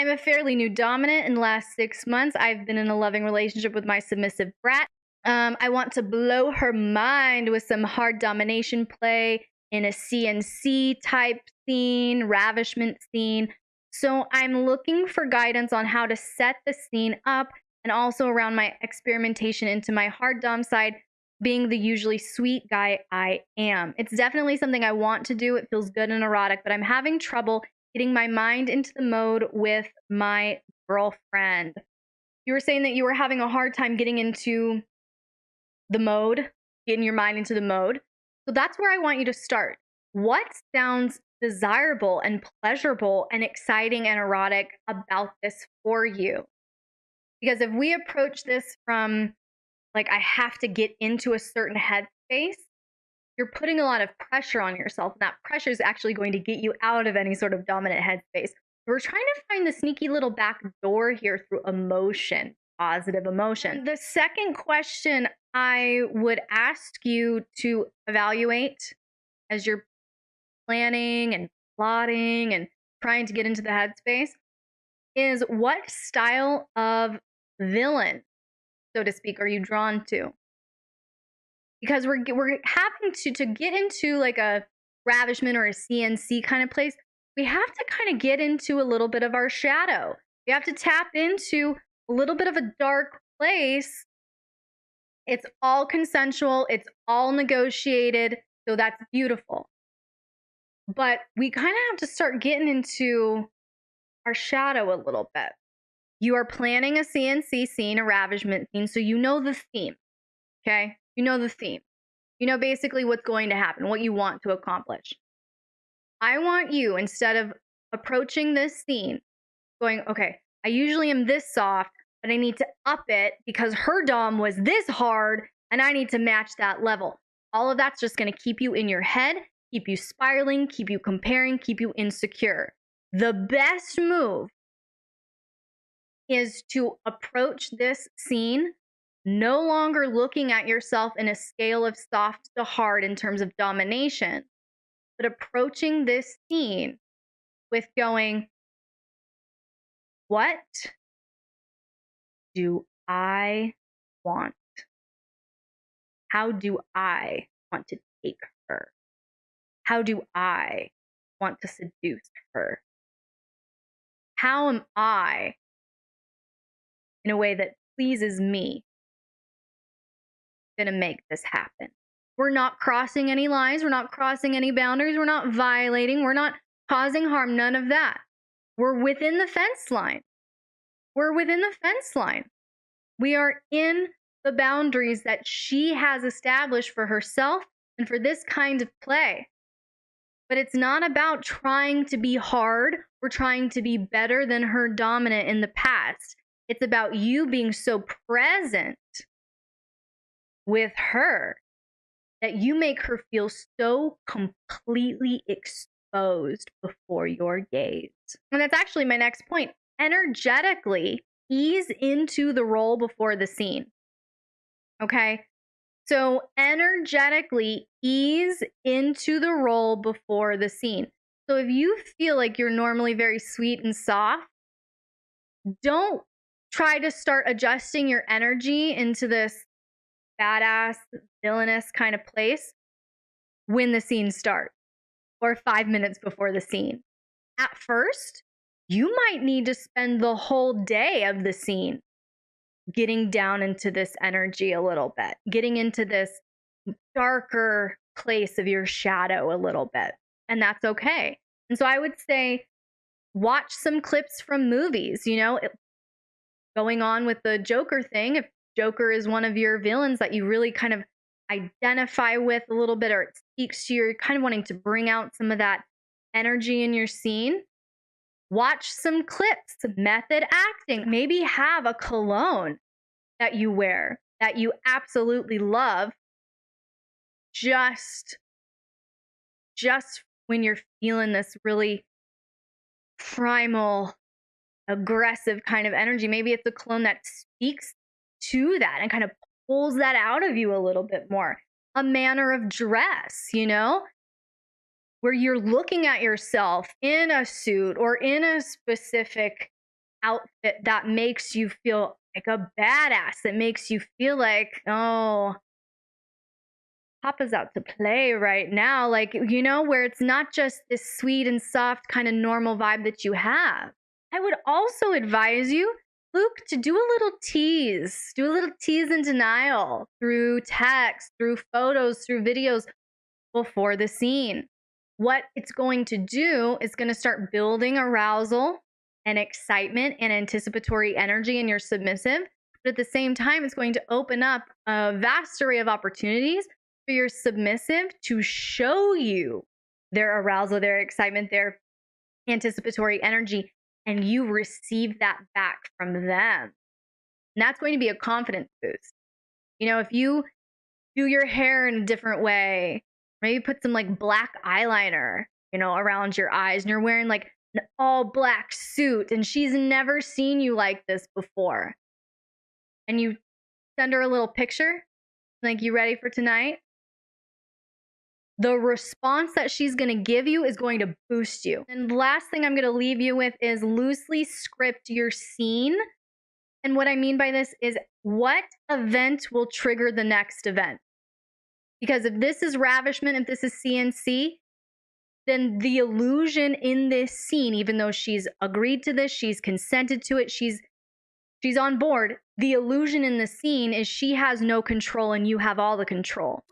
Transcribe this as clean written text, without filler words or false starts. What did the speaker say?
I'm a fairly new dominant. In the last 6 months, I've been in a loving relationship with my submissive brat. I want to blow her mind with some hard domination play in a CNC type scene, ravishment scene. So I'm looking for guidance on how to set the scene up and also around my experimentation into my hard dom side, being the usually sweet guy I am. It's definitely something I want to do. It feels good and erotic, but I'm having trouble getting my mind into the mode with my girlfriend. You were saying that you were having a hard time getting into the mode, getting your mind into the mode. So that's where I want you to start. What sounds desirable and pleasurable and exciting and erotic about this for you? Because if we approach this from like, I have to get into a certain headspace, you're putting a lot of pressure on yourself. And that pressure is actually going to get you out of any sort of dominant headspace. We're trying to find the sneaky little back door here through emotion, positive emotion. The second question I would ask you to evaluate as you're planning and plotting and trying to get into the headspace is, what style of villain, so to speak, are you drawn to? Because we're having to get into like a ravishment or a CNC kind of place, we have to kind of get into a little bit of our shadow. We have to tap into a little bit of a dark place. It's all consensual. It's all negotiated. So that's beautiful. But we kind of have to start getting into our shadow a little bit. You are planning a CNC scene, a ravishment scene, so you know the theme, okay? You know the theme. You know basically what's going to happen, what you want to accomplish. I want you, instead of approaching this scene, going, okay, I usually am this soft, but I need to up it because her dom was this hard, and I need to match that level. All of that's just going to keep you in your head, keep you spiraling, keep you comparing, keep you insecure. The best move is to approach this scene no longer looking at yourself in a scale of soft to hard in terms of domination, but approaching this scene with going, what do I want? How do I want to take her? How do I want to seduce her? How am I, in a way that pleases me, going to make this happen? We're not crossing any lines. We're not crossing any boundaries. We're not violating. We're not causing harm. None of that. We're within the fence line. We're within the fence line. We are in the boundaries that she has established for herself and for this kind of play. But it's not about trying to be hard or trying to be better than her dominant in the past. It's about you being so present with her that you make her feel so completely exposed before your gaze. And that's actually my next point. Energetically ease into the role before the scene. Okay? So energetically ease into the role before the scene. So if you feel like you're normally very sweet and soft, don't try to start adjusting your energy into this badass, villainous kind of place when the scene starts or 5 minutes before the scene. At first, you might need to spend the whole day of the scene getting down into this energy a little bit, getting into this darker place of your shadow a little bit. And that's okay. And so I would say, watch some clips from movies, going on with the Joker thing. If Joker is one of your villains that you really kind of identify with a little bit, or it speaks to you, you're kind of wanting to bring out some of that energy in your scene, watch some clips, method acting. Maybe have a cologne that you wear that you absolutely love just when you're feeling this really primal, aggressive kind of energy. Maybe it's a cologne that speaks to that and kind of pulls that out of you a little bit more. A manner of dress, where you're looking at yourself in a suit or in a specific outfit that makes you feel like a badass, that makes you feel like, oh, Papa's out to play right now. Like, you know, where it's not just this sweet and soft kind of normal vibe that you have. I would also advise you, Luke, to do a little tease. Do a little tease in denial through text, through photos, through videos before the scene. What it's going to do is going to start building arousal and excitement and anticipatory energy in your submissive. But at the same time, it's going to open up a vast array of opportunities for your submissive to show you their arousal, their excitement, their anticipatory energy, and you receive that back from them. And that's going to be a confidence boost. You know, if you do your hair in a different way, maybe put some like black eyeliner, you know, around your eyes, and you're wearing like an all black suit and she's never seen you like this before. And you send her a little picture, like, you ready for tonight? The response that she's going to give you is going to boost you. And the last thing I'm going to leave you with is loosely script your scene. And what I mean by this is, what event will trigger the next event? Because if this is ravishment, if this is CNC, then the illusion in this scene, even though she's agreed to this, she's consented to it, she's on board, the illusion in the scene is she has no control and you have all the control.